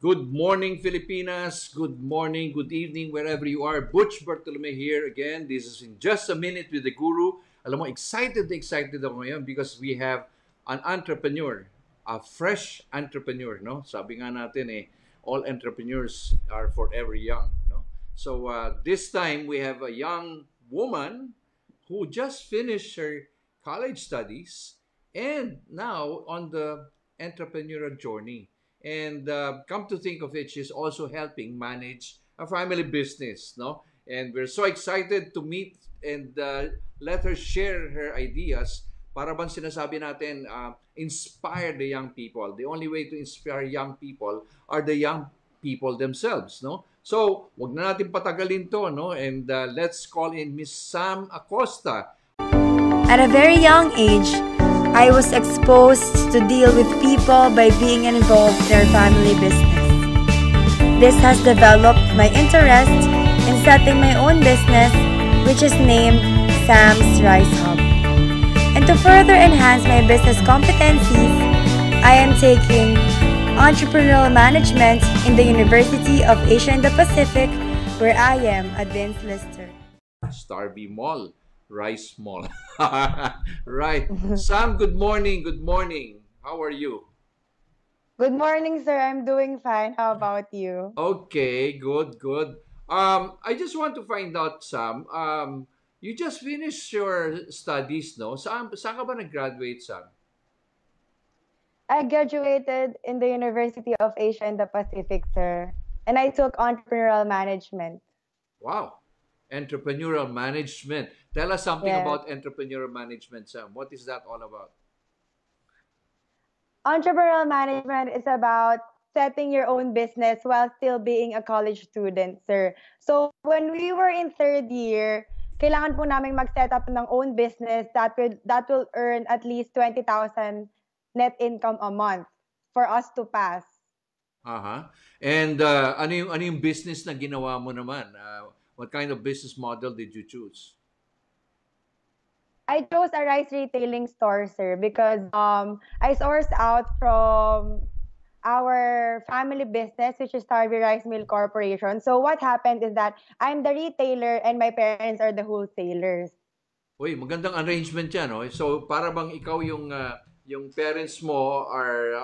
Good morning, Filipinas. Good morning, good evening, wherever you are. Butch Bartolome here again. This is in just a minute with the Guru. Alam mo, excited ako ngayon because we have an entrepreneur, a fresh entrepreneur, no? Sabi nga natin all entrepreneurs are forever young, no? So this time we have a young woman who just finished her college studies and now on the entrepreneurial journey. And come to think of it, she's also helping manage a family business, no? And we're so excited to meet and let her share her ideas para bang sinasabi natin, inspire the young people. The only way to inspire young people are the young people themselves, no? So, wag na natin patagalin to, no? And let's call in Miss Sam Acosta. At a very young age, I was exposed to deal with people by being involved in our family business. This has developed my interest in setting my own business, which is named Sam's Rice Hub. And to further enhance my business competencies, I am taking entrepreneurial management in the University of Asia and the Pacific, where I am a Dean's Lister. Starr Mall. Rice Mall. Right. Sam, good morning. Good morning. How are you? Good morning, sir. I'm doing fine. How about you? Okay, good. I just want to find out, Sam, you just finished your studies, no? Saan ka ba nag-graduate, Sam? I graduated in the University of Asia and the Pacific, sir. And I took entrepreneurial management. Wow. Entrepreneurial management. Tell us something Yes. about entrepreneurial management, Sam. What is that all about? Entrepreneurial management is about setting your own business while still being a college student, sir. So when we were in third year, kailangan po namin mag-set up ng own business that will earn at least 20,000 net income a month for us to pass. Uh-huh. And ano yung business na ginawa mo naman? What kind of business model did you choose? I chose a rice retailing store, sir, because I sourced out from our family business, which is Starr Ricemill Corporation. So what happened is that I'm the retailer and my parents are the wholesalers. Uy, magandang arrangement yan, no? So, para bang ikaw yung parents mo are,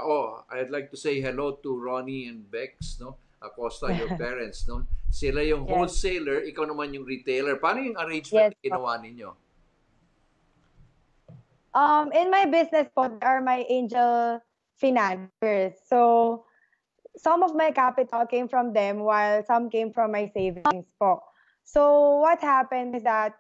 I'd like to say hello to Ronnie and Bex, no? Acosta, your parents, no? Sila yung Yes. wholesaler, ikaw naman yung retailer. Paano yung arrangement Yes, na ginawa ninyo? In my business po, there are my angel financiers. So some of my capital came from them while some came from my savings po. So what happened is that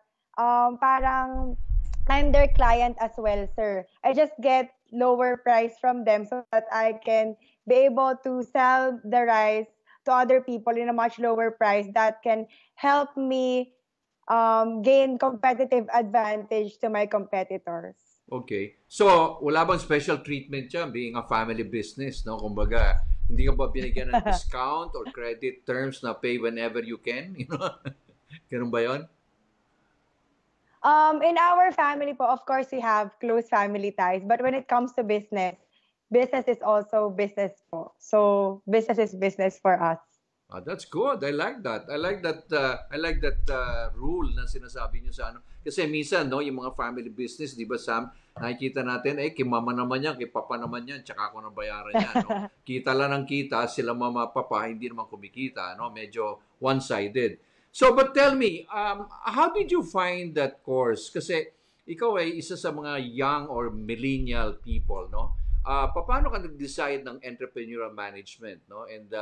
parang I'm their client as well, sir. I just get lower price from them so that I can be able to sell the rice to other people in a much lower price that can help me gain competitive advantage to my competitors. Okay. So, wala bang special treatment yan being a family business, no? Kumbaga, hindi ka ba binigyan ng discount or credit terms na pay whenever you can? You know? Ganun ba yun? In our family po, of course, we have close family ties. But when it comes to business, business is also business po. So business is business for us. That's good. I like that. I like that rule na sinasabi niyo sa ano. Kasi minsan, no, yung mga family business, di ba, Sam, nakikita natin, kay mama naman yan, kay papa naman yan, tsaka ako nang bayaran yan, no? Kita lang ng kita, sila mama, papa, hindi naman kumikita, no? Medyo one-sided. So, but tell me, how did you find that course? Kasi ikaw ay isa sa mga young or millennial people, no? Paano ka nag-decide ng entrepreneurial management, no? And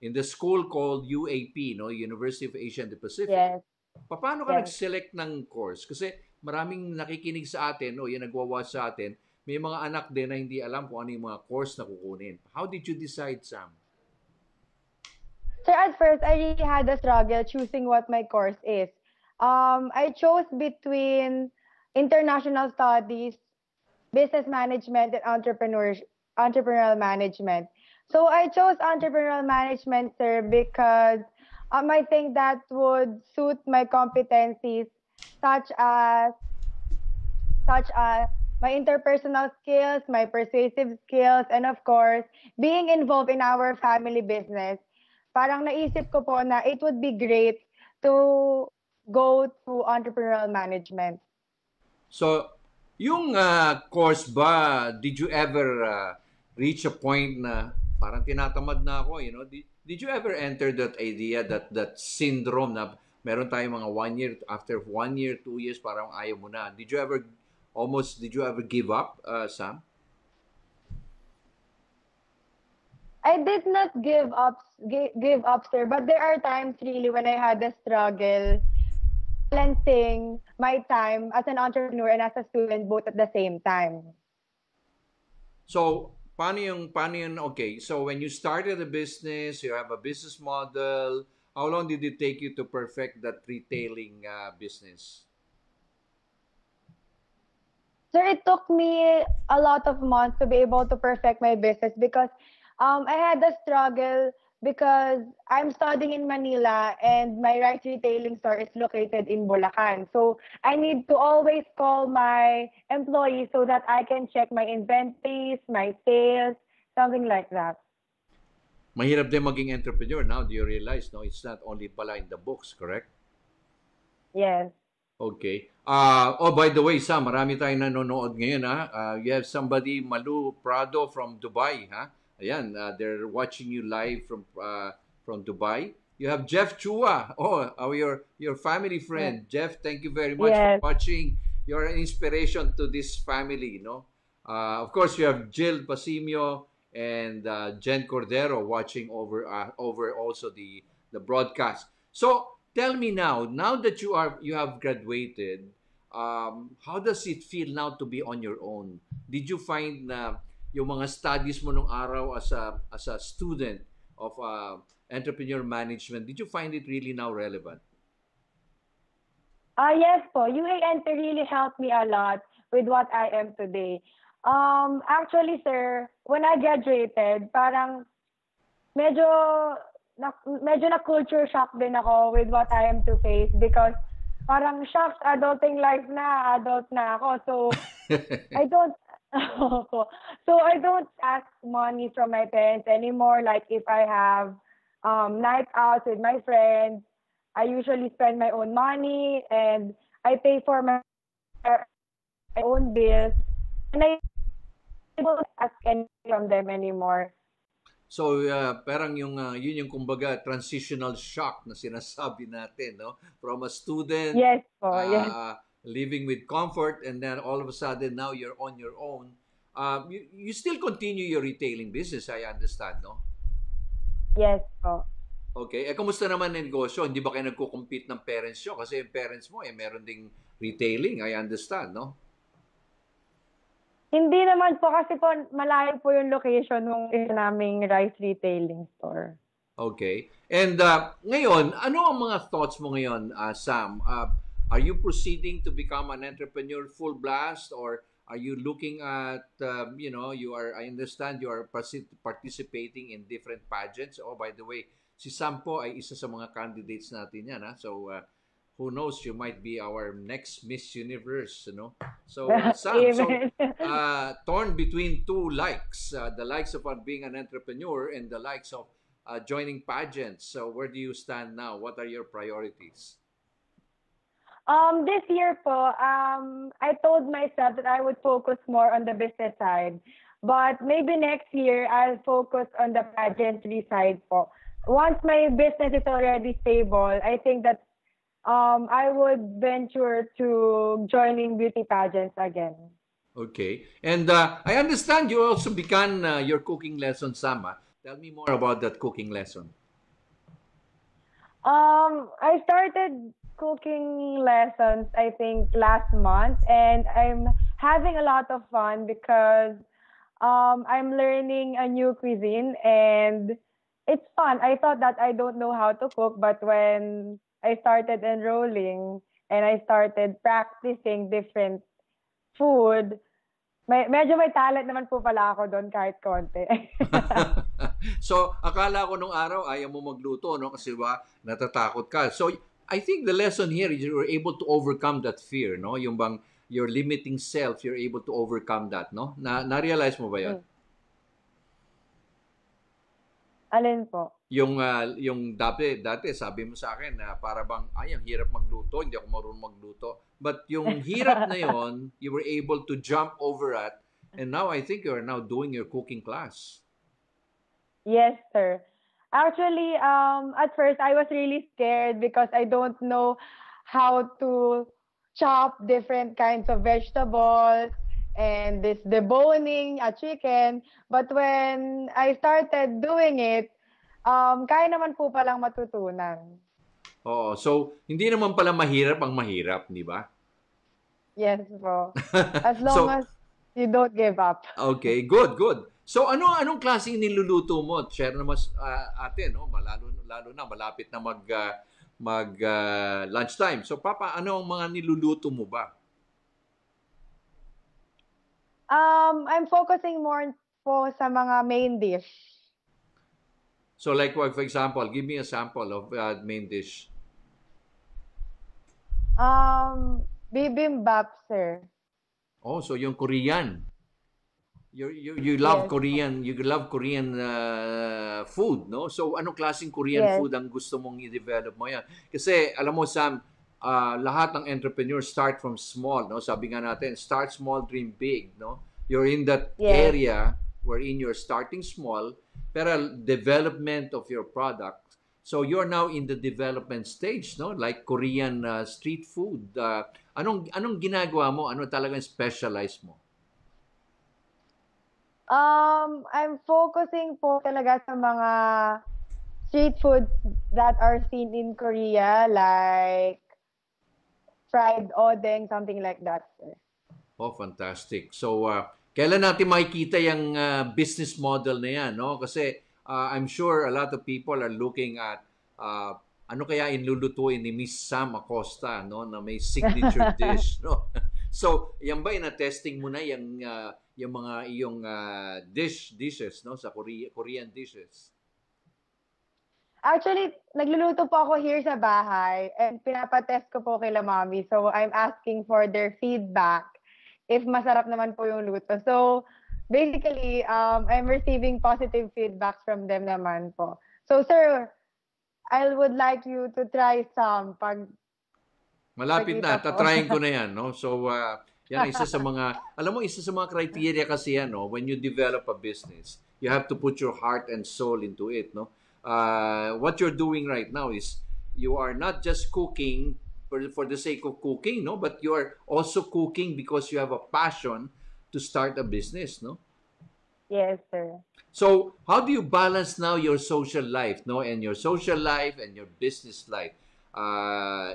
in the school called UAP, no, University of Asia and the Pacific. Yes. Paano ka Yes. nag-select ng course? Kasi maraming nakikinig sa atin o yung nagwa-watch sa atin, may mga anak din na hindi alam kung ano yung mga course na kukunin. How did you decide, Sam? So at first, I really had a struggle choosing what my course is. I chose between international studies, business management, and entrepreneurial management. So I chose entrepreneurial management, sir, because I think that would suit my competencies, such as my interpersonal skills, my persuasive skills, and of course, being involved in our family business, parang naisip ko po na it would be great to go to entrepreneurial management. So, yung course ba, did you ever reach a point na parang tinatamad na ako, you know? Did you ever enter that idea, that syndrome na meron tayong mga 1 year, after 1 year, 2 years, parang ayaw mo na. Did you ever give up, Sam? I did not give up, sir, but there are times really when I had a struggle balancing my time as an entrepreneur and as a student both at the same time. So, paano yung, okay, so when you started a business, you have a business model, how long did it take you to perfect that retailing business? Sir, it took me a lot of months to be able to perfect my business because I had a struggle because I'm studying in Manila and my rice retailing store is located in Bulacan. So I need to always call my employees so that I can check my inventories, my sales, something like that. Mahirap din maging entrepreneur. Now, do you realize, no, it's not only pala in the books, correct? Yes. Okay. Oh, by the way, Sam, marami tayong nanonood ngayon, ha? You have somebody, Malu Prado from Dubai, ha? Ayan, they're watching you live from Dubai. You have Jeff Chua. Oh, your family friend. Yes. Jeff, thank you very much Yes. for watching. You're an inspiration to this family, no? Of course, you have Jill Pasimio and Jen Cordero watching over also the broadcast. So, tell me now that you have graduated, how does it feel now to be on your own? Did you find na yung mga studies mo nung araw as a student of entrepreneur management, did you find it really now relevant? Yes po. UANT really helped me a lot with what I am today. Actually, sir, when I graduated, parang medyo medyo na culture shock din ako with what I am to face because parang shocks, adulting life na, adult na ako. So, I don't so I don't ask money from my parents anymore. Like if I have night outs with my friends, I usually spend my own money and I pay for my own bills. And I don't ask anything from them anymore. So, parang yun yung kumbaga transitional shock na sinasabi natin, no? From a student, Yes po, yes. living with comfort, and then all of a sudden now you're on your own. You still continue your retailing business, I understand, no? Yes po. Okay. Kamusta naman ang negosyo? Hindi ba kayo nagko-compete ng parents nyo? Kasi yung parents mo, meron ding retailing, I understand, no? Hindi naman po kasi po malayo po yung location ng isa naming rice retailing store. Okay. And ngayon, ano ang mga thoughts mo ngayon, Sam? Are you proceeding to become an entrepreneur full blast, or are you looking at, I understand you are participating in different pageants. Oh, by the way, si Sam po ay isa sa mga candidates natin yan. Ha? So, who knows, you might be our next Miss Universe, you know? So, Sam, torn between two likes, the likes of being an entrepreneur and the likes of joining pageants. So, where do you stand now? What are your priorities? This year po, I told myself that I would focus more on the business side. But maybe next year, I'll focus on the pageantry side po. Once my business is already stable, I think that I would venture to joining beauty pageants again. Okay. And I understand you also began your cooking lesson, Sam. Tell me more about that cooking lesson. I started cooking lessons, I think, last month, and I'm having a lot of fun because I'm learning a new cuisine and it's fun. I thought that I don't know how to cook, but when I started enrolling and I started practicing different food, medyo may talent naman po pala ako doon kahit konti. So, akala ko nung araw ayaw mo magluto, no? Kasi natatakot ka. So, I think the lesson here is you were able to overcome that fear, no? Yung bang your limiting self, you're able to overcome that, no? Na-realize mo ba yun? Mm. Alin po? Yung dati sabi mo sa akin na para bang ay ang hirap magluto, hindi ako marunong magluto. But yung hirap na yon, you were able to jump over it, and now I think you are now doing your cooking class. Yes, sir. Actually, at first I was really scared because I don't know how to chop different kinds of vegetables and this deboning a chicken. But when I started doing it, kaya naman po palang matutunan. Oo, so hindi naman pala mahirap ang mahirap, di ba? Yes po. As long So, as you don't give up. okay, good. So anong klaseng niluluto mo? Share naman atin, no? Lalo na malapit na mag lunchtime. So Papa, ano ang mga niluluto mo ba? I'm focusing more po sa mga main dish. So like for example, give me a sample of main dish. Bibimbap, sir. Oh, so yung Korean. You love Yes. Korean food, no? So anong klaseng Korean Yes. food ang gusto mong i-develop mo yan? Kasi alam mo Sam, lahat ng entrepreneurs start from small, no? Sabi nga natin, start small, dream big, no? You're in that Yes. area wherein you're starting small, pero development of your product. So you're now in the development stage, no? Like Korean street food. Anong ginagawa mo? Ano talagang specialize mo? I'm focusing po talaga sa mga street foods that are seen in Korea, like fried odeng, something like that, sir. Oh, fantastic. So, kailan natin makikita yung business model na yan, no? Kasi I'm sure a lot of people are looking at ano kaya inlulutuin ni Miss Sam Acosta, no? Na may signature dish, no? So, yan ba na-testing mo na yung mga iyong dishes, no? Sa Korean dishes? Actually, nagluluto po ako here sa bahay and pinapatest ko po kila mommy. So, I'm asking for their feedback if masarap naman po yung luto. So, basically, I'm receiving positive feedbacks from them naman po. So, sir, I would like you to try some pag Malapit na, pagkita po. tatryin ko na yan, no? So, yan isa sa mga, alam mo, isa sa mga criteria kasi yan, no? When you develop a business, you have to put your heart and soul into it, no? What you're doing right now is you are not just cooking for the sake of cooking, no? But you are also cooking because you have a passion to start a business, no? Yes, sir. So, how do you balance now your social life, no? And your social life and your business life?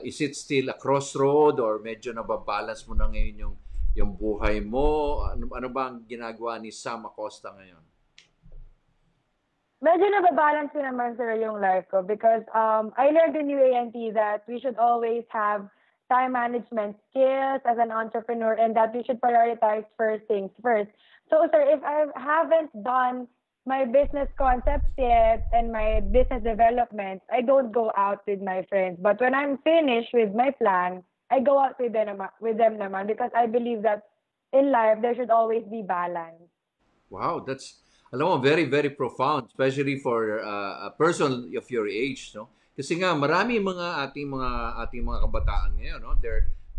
Is it still a crossroad or medyo nababalance mo na ngayon yung buhay mo? Ano ba ang ginagawa ni Sam Acosta ngayon? Medyo nababalance ko naman, sir, yung life ko because I learned in UANT that we should always have time management skills as an entrepreneur and that we should prioritize first things first. So, sir, if I haven't done my business concepts yet and my business development, I don't go out with my friends. But when I'm finished with my plan, I go out with them naman because I believe that in life, there should always be balance. Wow, that's alam mo, very, very profound, especially for a person of your age, no? Kasi nga, marami ating mga kabataan ngayon, no?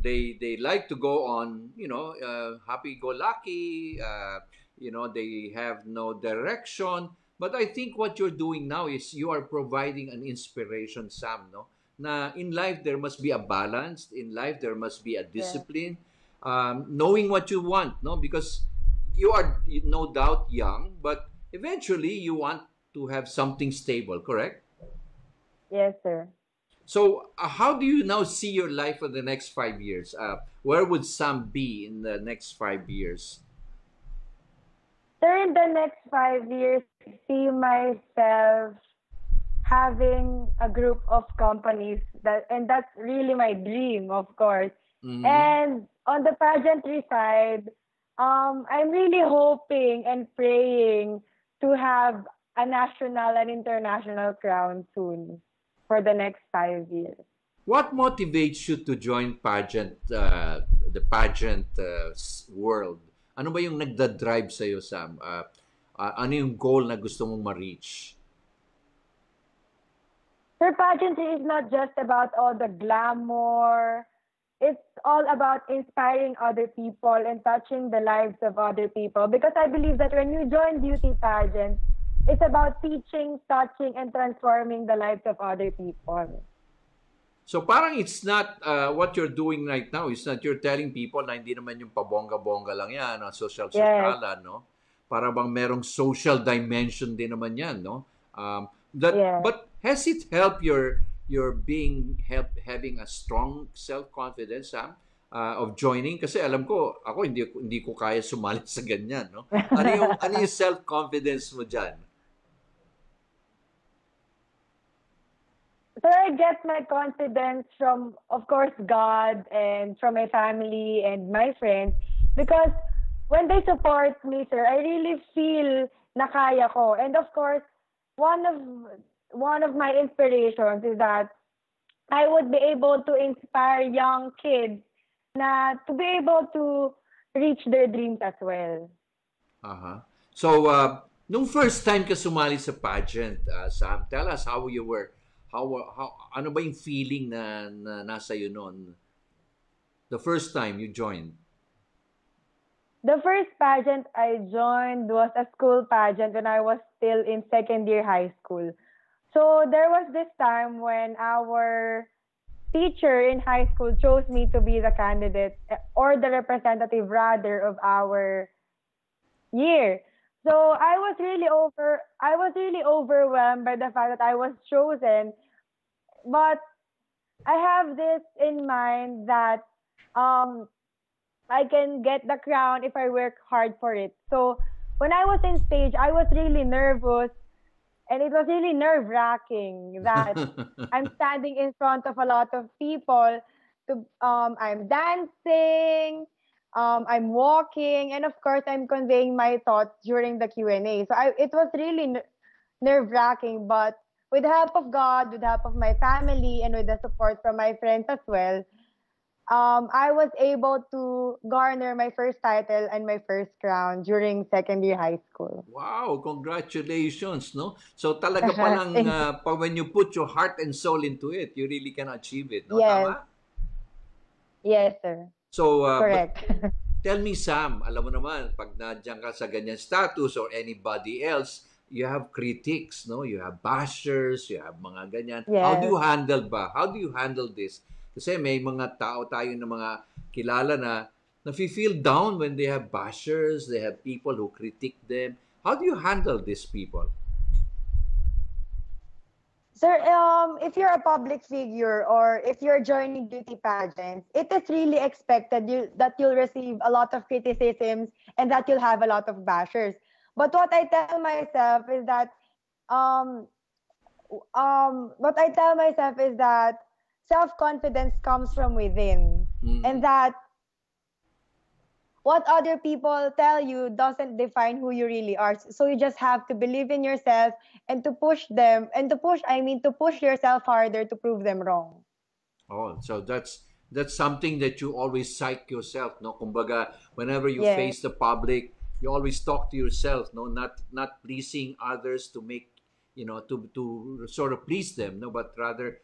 They like to go on, happy-go-lucky, they have no direction. But I think what you're doing now is you are providing an inspiration, Sam, no? Na in life, there must be a balance. In life, there must be a discipline. Knowing what you want, no? Because you are no doubt young, but eventually you want to have something stable, correct? Yes, sir. So, how do you now see your life for the next 5 years? Where would Sam be in the next 5 years? Sir, in the next 5 years, I see myself having a group of companies and that's really my dream, of course. Mhm. And on the pageantry side, I'm really hoping and praying to have a national and international crown soon for the next 5 years. What motivates you to join pageant the pageant world. Ano ba yung nagda-drive sa'yo, Sam? Ano yung goal na gusto mong ma-reach? Sir, pageantry is not just about all the glamour. It's all about inspiring other people and touching the lives of other people. Because I believe that when you join beauty pageants, it's about teaching, touching, and transforming the lives of other people. So parang it's not what you're doing right now. It's not you're telling people na hindi naman yung pabongga-bongga lang yan, no? Yes, Social-sosyalan, no? Para bang merong social dimension din naman yan, no? That yes. but has it helped your being having a strong self-confidence, Sam, of joining? Kasi alam ko, ako hindi ko kaya sumali sa ganyan, no? Ano yung self-confidence mo diyan? So I get my confidence from, of course, God and from my family and my friends because when they support me, sir, I really feel na kaya ko. And of course, one of one of my inspirations is that I would be able to inspire young kids na to be able to reach their dreams as well. Uh-huh. So, nung first time ka sumali sa pageant, Sam, tell us how you were. Ano ba yung feeling na nasa iyo noon? The first time you joined. The first pageant I joined was a school pageant when I was still in second year high school. So there was this time when our teacher in high school chose me to be the candidate or the representative rather of our year. So I was really overwhelmed by the fact that I was chosen, but I have this in mind that um I can get the crown if I work hard for it. So when I was in stage, I was really nervous and it was really nerve-wracking that I'm standing in front of a lot of people. I'm dancing, I'm walking, and of course, I'm conveying my thoughts during the Q&A. So it was really nerve-wracking, but with the help of God, with the help of my family, and with the support from my friends as well, I was able to garner my first title and my first crown during second year high school. Wow, congratulations, no? So talaga palang Thank you. when you put your heart and soul into it, you really can achieve it, no? Yes, Tama? yes, sir. So, but Correct. tell me, Sam, alam mo naman, pag nandiyan ka sa ganyan status or anybody else, you have critics, no? You have bashers, you have mga ganyan. How do Yes. you handle ba? How do you handle this? Kasi may mga tao tayo na mga kilala na feel down when they have bashers, they have people who critique them. How do you handle these people? Sir, if you're a public figure or if you're joining beauty pageants, it is really expected that you'll receive a lot of criticisms and that you'll have a lot of bashers. But what I tell myself is that um, self-confidence comes from within, and Mm. that what other people tell you doesn't define who you really are. So you just have to believe in yourself and to push them and to push yourself harder to prove them wrong. Oh, so that's something that you always psych yourself, no? Kumbaga, whenever you Yes. face the public, you always talk to yourself, no? Not pleasing others to make, to sort of please them, no? But rather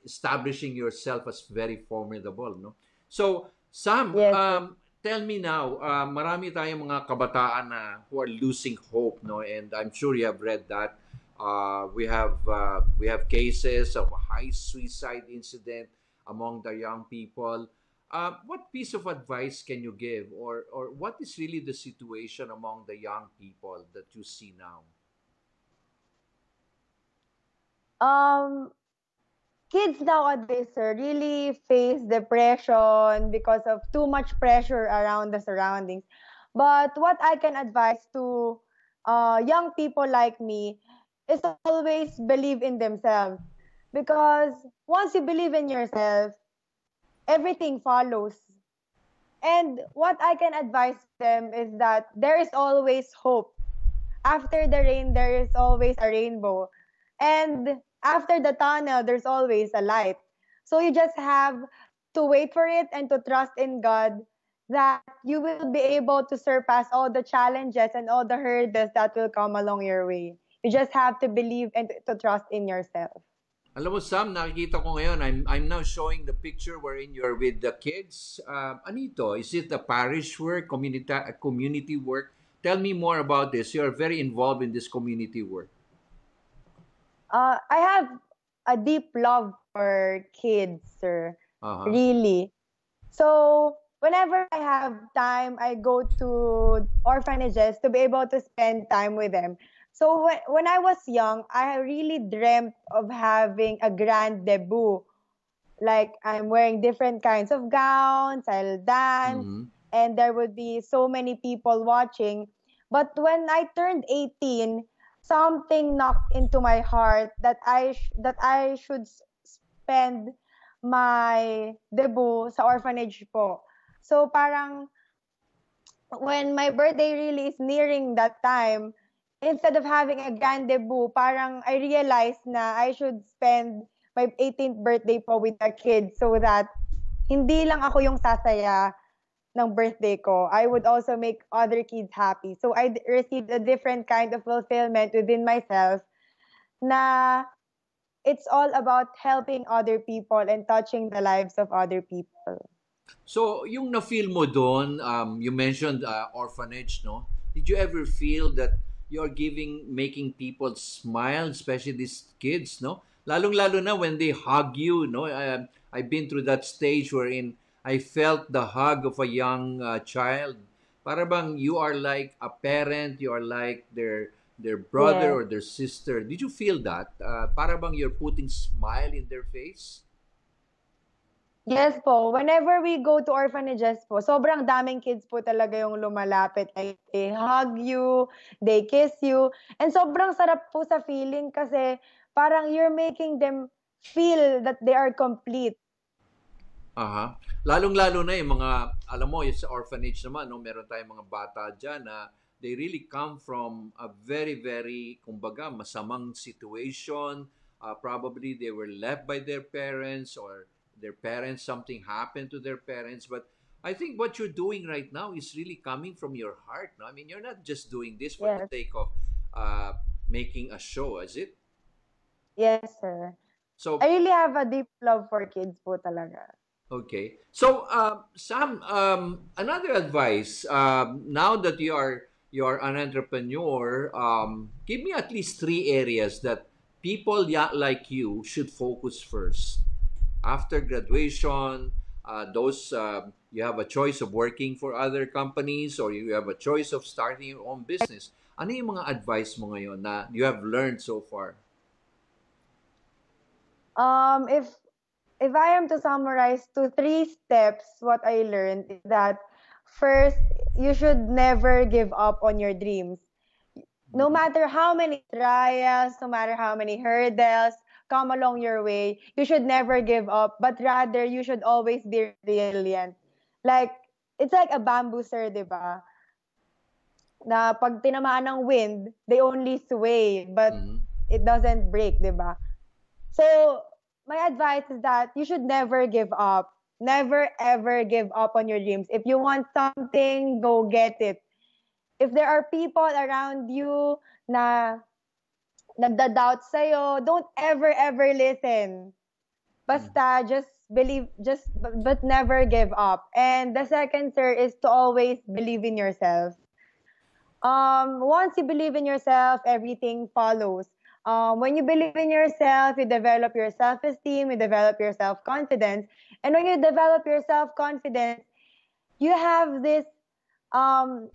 establishing yourself as very formidable, no? So, Sam, Yes, sir. tell me now, marami tayong mga kabataan na who are losing hope, no? And I'm sure you have read that. We have cases of a high suicide incident among the young people. What piece of advice can you give, or what is really the situation among the young people that you see now? Um, Kids nowadays, sir, really face depression because of too much pressure around the surroundings. But what I can advise to young people like me is always believe in themselves. Because once you believe in yourself, everything follows. And what I can advise them is that there is always hope. After the rain, there is always a rainbow. And after the tunnel, there's always a light. So you just have to wait for it and to trust in God that you will be able to surpass all the challenges and all the hurdles that will come along your way. You just have to believe and to trust in yourself. Alam mo, Sam, nakikita ko ngayon, I'm now showing the picture wherein you're with the kids. Ano ito? Is it a parish work, community work? Tell me more about this. You're very involved in this community work. I have a deep love for kids, sir. Uh-huh. Really. So, whenever I have time, I go to orphanages to be able to spend time with them. So, when I was young, I really dreamt of having a grand debut. Like, I'm wearing different kinds of gowns, I'll dance, Mm-hmm. and there would be so many people watching. But when I turned 18, something knocked into my heart that I should spend my debut sa orphanage po. So parang when my birthday really is nearing that time, instead of having a grand debut, parang I realized na I should spend my 18th birthday po with the kids so that hindi lang ako yung sasaya ng birthday ko. I would also make other kids happy. So I received a different kind of fulfillment within myself na it's all about helping other people and touching the lives of other people. So, yung na-feel mo doon, you mentioned orphanage, no? Did you ever feel that you're making people smile, especially these kids, no? Lalong-lalo na when they hug you, no? I've been through that stage wherein I felt the hug of a young child. Para bang you are like a parent, you are like their brother Yes. or their sister. Did you feel that? Para bang you're putting smile in their face? Yes po. Whenever we go to orphanages po, sobrang daming kids po talaga yung lumalapit. Like, they hug you, they kiss you. And sobrang sarap po sa feeling kasi parang you're making them feel that they are complete. Aha. Lalong-lalo na yung mga, alam mo, yung sa orphanage naman, no, meron tayong mga bata dyan na they really come from a very, very, kumbaga, masamang situation. Probably they were left by their parents or their parents, something happened to their parents. But I think what you're doing right now is really coming from your heart. No? I mean, you're not just doing this for the Yes. sake of making a show, is it? Yes, sir. So, I really have a deep love for kids po talaga. okay. So, Sam, another advice. Now that you are an entrepreneur, give me at least three areas that people like you should focus first after graduation. Those you have a choice of working for other companies or you have a choice of starting your own business. Ano yung mga advice mo ngayon na you have learned so far? If I am to summarize to 3 steps, what I learned is that first, you should never give up on your dreams. No matter how many trials, no matter how many hurdles come along your way, you should never give up, but rather you should always be resilient. Like, it's like a bamboo, sir, di ba? Na pag tinamaan ng wind, they only sway, but Mhm. it doesn't break, di ba? So, my advice is that you should never give up. Never ever give up on your dreams. If you want something, go get it. If there are people around you na nagda-doubt sa'yo, don't ever listen. Basta, just believe, but never give up. And the second, sir, is to always believe in yourself. Once you believe in yourself, everything follows. When you believe in yourself, you develop your self-esteem, you develop your self-confidence. And when you develop your self-confidence, you have this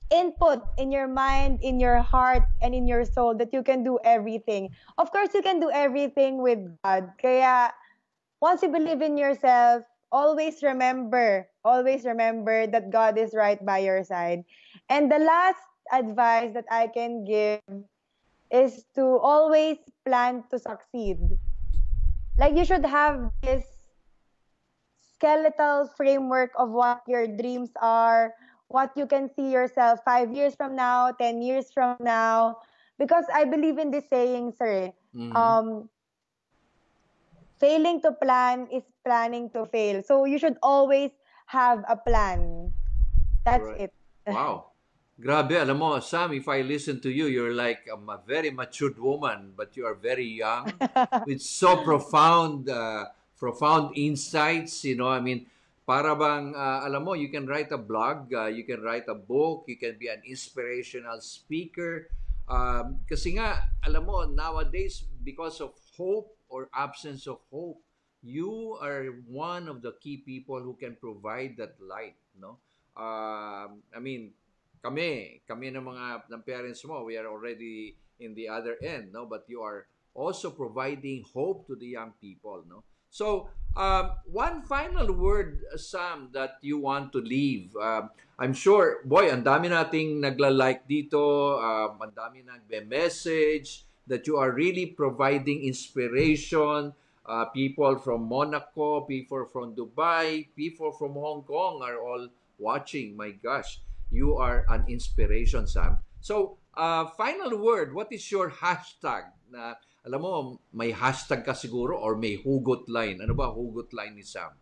input in your mind, in your heart, and in your soul that you can do everything. Of course, you can do everything with God. Kaya, once you believe in yourself, always remember that God is right by your side. And the last advice that I can give is to always plan to succeed. Like, you should have this skeletal framework of what your dreams are, what you can see yourself 5 years from now, 10 years from now. Because I believe in this saying, sir. Mhm. Um, failing to plan is planning to fail. So you should always have a plan. That's Right. it. Wow. Grabe, alam mo, Sam, if I listen to you, you're like a very matured woman, but you are very young with so profound insights, I mean, para bang, alam mo, you can write a blog, you can write a book, you can be an inspirational speaker. Kasi nga, alam mo, nowadays, because of hope or absence of hope, you are one of the key people who can provide that light, no? I mean, kami ng parents mo, we are already in the other end, no? But you are also providing hope to the young people, no? So, one final word, Sam, that you want to leave. I'm sure, boy, ang dami nating nagla-like dito, ang dami nagbe-message that you are really providing inspiration. People from Monaco, people from Dubai, people from Hong Kong are all watching. My gosh, you are an inspiration, Sam. So, final word, what is your hashtag? Na, alam mo, may hashtag ka siguro or may hugot line. Ano ba hugot line ni Sam?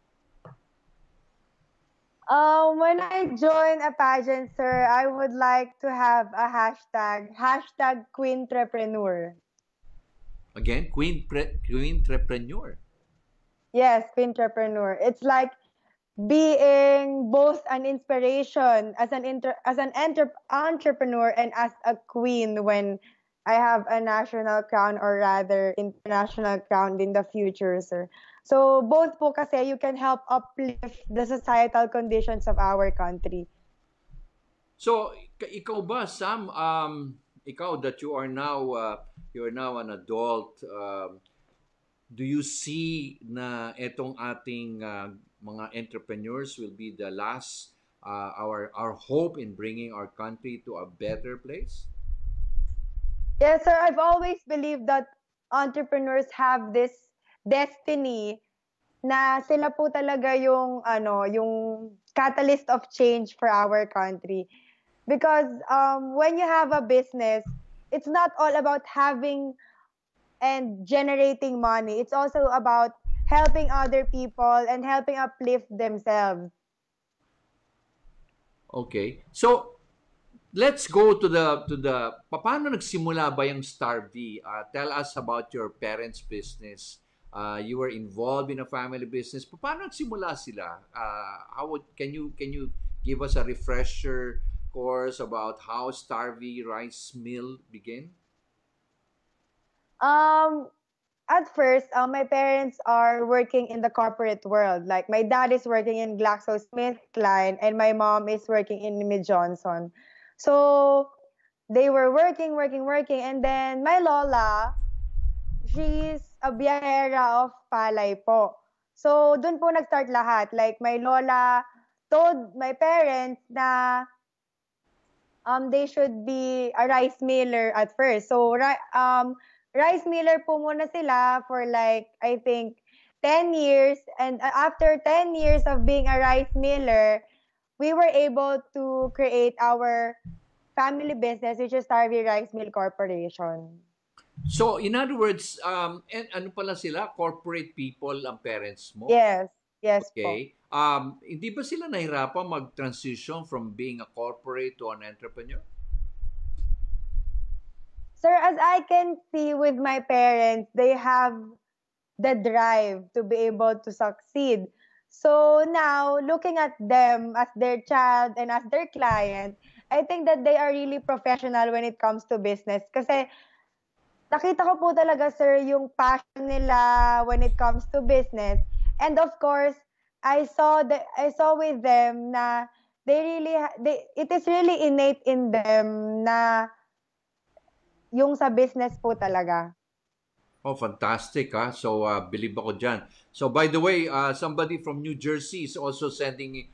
When I join a pageant, sir, I would like to have a hashtag Queentrepreneur. Again, Queentrepreneur. Yes, Queentrepreneur. It's like being both an inspiration as an entrepreneur and as a queen when I have a national crown or rather international crown in the future, sir. So both po kasi you can help uplift the societal conditions of our country. So, ikaw ba, Sam, ikaw that you are now an adult, do you see na etong ating mga entrepreneurs will be the last, our hope in bringing our country to a better place? Yes, sir. I've always believed that entrepreneurs have this destiny na sila po talaga yung catalyst of change for our country. Because when you have a business, it's not all about having and generating money. It's also about helping other people and helping uplift themselves. Okay. So, let's go to the paano nagsimula ba yung Starr V? Tell us about your parents' business. You were involved in a family business. Paano nagsimula sila? Can you give us a refresher course about how Starr V Ricemill began? Um, at first, my parents are working in the corporate world. Like my dad is working in GlaxoSmithKline and my mom is working in Mid Johnson. So they were working, and then my lola, she's a biyahera of palay po. So dun po nag-start lahat. Like my lola told my parents na they should be a rice miller at first. So rice miller po muna sila for like I think 10 years, and after 10 years of being a rice miller, we were able to create our family business, which is Starvey Rice Mill Corporation. So, in other words, and ano pala sila? Corporate people ang parents mo? Yes, yes po. Okay. Hindi ba sila nahirapan mag-transition from being a corporate to an entrepreneur? Sir, as I can see with my parents, they have the drive to be able to succeed. So now, looking at them as their child and as their client, I think that they are really professional when it comes to business. Kasi nakita ko po talaga, sir, yung passion nila when it comes to business. And of course, I saw with them na it is really innate in them na yung sa business po talaga. Oh, fantastic, ha? So, believe ako dyan. So, by the way, somebody from New Jersey is also sending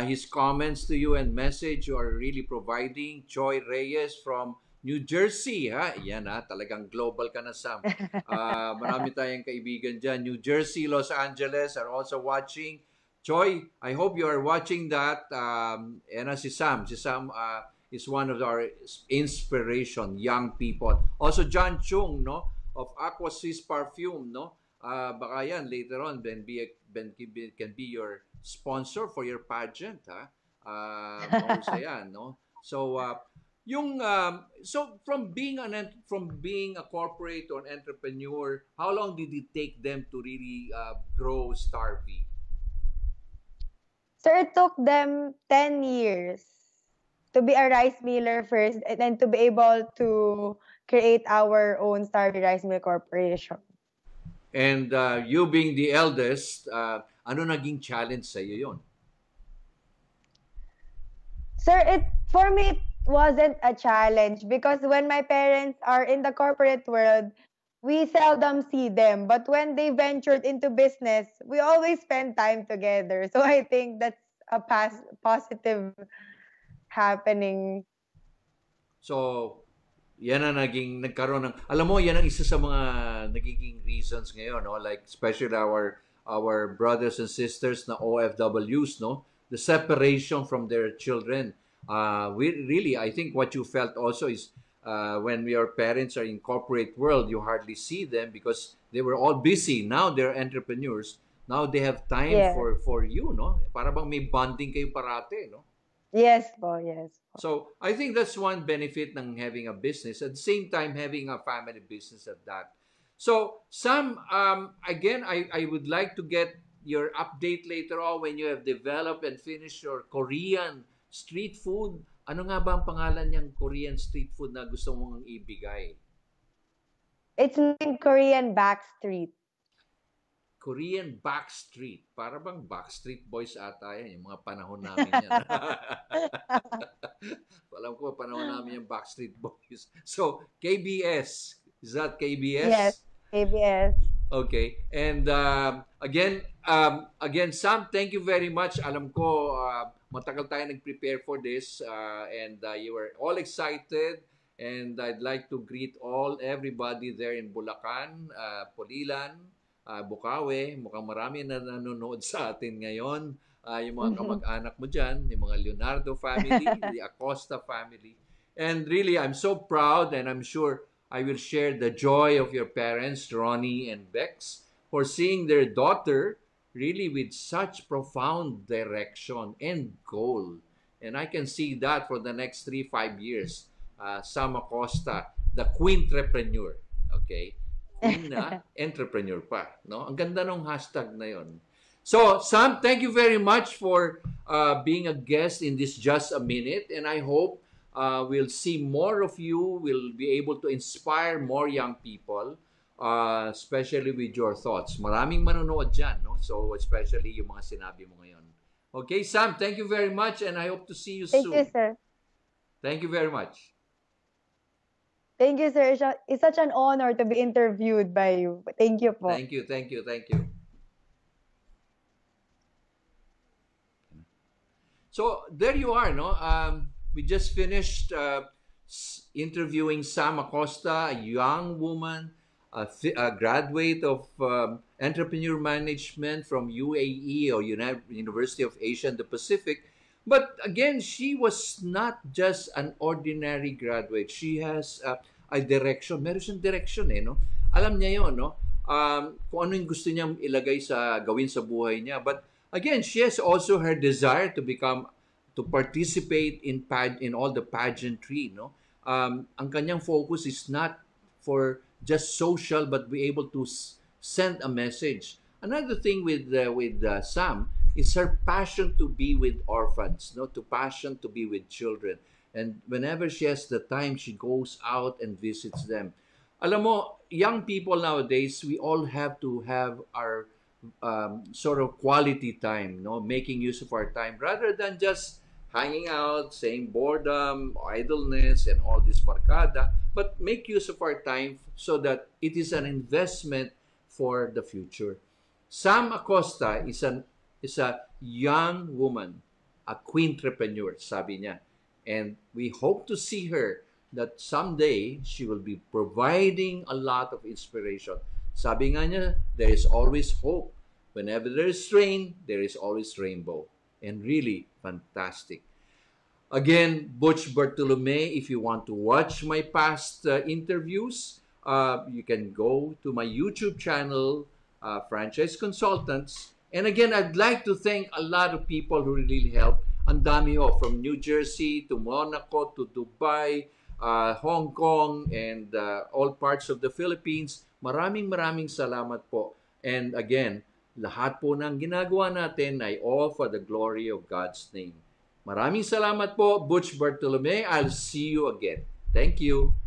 his comments to you and message. You are really providing. Joy Reyes from New Jersey, ha? Yan, ha? Talagang global ka na, Sam. Marami tayong kaibigan dyan. New Jersey, Los Angeles are also watching. Joy, I hope you are watching that. And si Sam. Si Sam is one of our inspiration, young people. Also, John Chung, no? Of Aqua Swiss Perfume, no? Baka yan later on can be your sponsor for your pageant, ha? Mahusay yan, no? So, so from being a corporate or an entrepreneur, how long did it take them to really grow Starr V? Sir, it took them 10 years to be a rice miller first and then to be able to create our own Starr Rice Mill Corporation. And you being the eldest, ano naging challenge sa iyo yon? Sir, for me it wasn't a challenge because when my parents are in the corporate world, we seldom see them. But when they ventured into business, we always spend time together. So I think that's a positive happening. So, yan ang nagkaroon ng, alam mo, yan ang isa sa mga nagiging reasons ngayon, no? Like, especially our brothers and sisters na OFWs, no? The separation from their children. I think what you felt also is when your parents are in corporate world, you hardly see them because they were all busy. Now they're entrepreneurs. Now they have time Yes. for you, no? Para bang may bonding kayo parate, no? Yes po, yes po. So, I think that's one benefit ng having a business. At the same time, having a family business at that. So, Sam, again, I would like to get your update later on when you have developed and finished your Korean street food. Ano nga ba ang pangalan niyang Korean street food na gusto mong ibigay? It's named Korean Backstreet. Korean Backstreet. Para bang Backstreet Boys ata yan, yung mga panahon namin yan. Alam ko, panahon namin yung Backstreet Boys. So, KBS. Is that KBS? Yes, KBS. Okay. And again, Sam, thank you very much. Alam ko, matagal tayo nag-prepare for this and you were all excited. And I'd like to greet everybody there in Bulacan, Pulilan, Bukawi. Mukhang marami na nanonood sa atin ngayon. Yung mga kamag-anak mo dyan, yung mga Leonardo family, the Acosta family. And really, I'm so proud and I'm sure I will share the joy of your parents, Ronnie and Bex, for seeing their daughter really with such profound direction and goal. And I can see that for the next 3-5 years. Sam Acosta, the queentrepreneur. Okay? Queen na, entrepreneur pa. No? Ang ganda ng hashtag na yon. So, Sam, thank you very much for being a guest in this Just a Minute. And I hope we'll see more of you. We'll be able to inspire more young people, especially with your thoughts. Maraming manonood dyan, no? So, especially yung mga sinabi mo ngayon. Okay, Sam, thank you very much and I hope to see you soon. Thank you, sir. Thank you very much. Thank you, sir. It's such an honor to be interviewed by you. Thank you po. Thank you, thank you, thank you. So, there you are, no? We just finished interviewing Sam Acosta, a young woman, a graduate of entrepreneur management from UAE or University of Asia and the Pacific. But again, she was not just an ordinary graduate. She has a direction. Meron siyang direction no? Alam niya yun, no? Kung ano yung gusto niyang gawin sa buhay niya. But again, she has also her desire to participate in all the pageantry, no? Ang kanyang focus is not for just social, but be able to send a message. Another thing with Sam is her passion to be with orphans, no? Passion to be with children. And whenever she has the time, she goes out and visits them. Alam mo, young people nowadays, we all have to have our sort of quality time, no? Making use of our time rather than just hanging out, saying boredom, idleness, and all this barkada, but make use of our time so that it is an investment for the future. Sam Acosta is a young woman, a queentrepreneur, sabi niya. And we hope to see her that someday she will be providing a lot of inspiration. Sabi nga niya, there is always hope. Whenever there is rain, there is always rainbow. And really fantastic. Again, Butch Bartolome, if you want to watch my past interviews, you can go to my YouTube channel, franchise consultants. And again, I'd like to thank a lot of people who really helped. Ang dami from New Jersey to Monaco to Dubai, Hong Kong, and all parts of the Philippines. Maraming salamat po. And again, lahat po ng ginagawa natin ay all for the glory of God's name. Maraming salamat po, Butch Bartolome. I'll see you again. Thank you.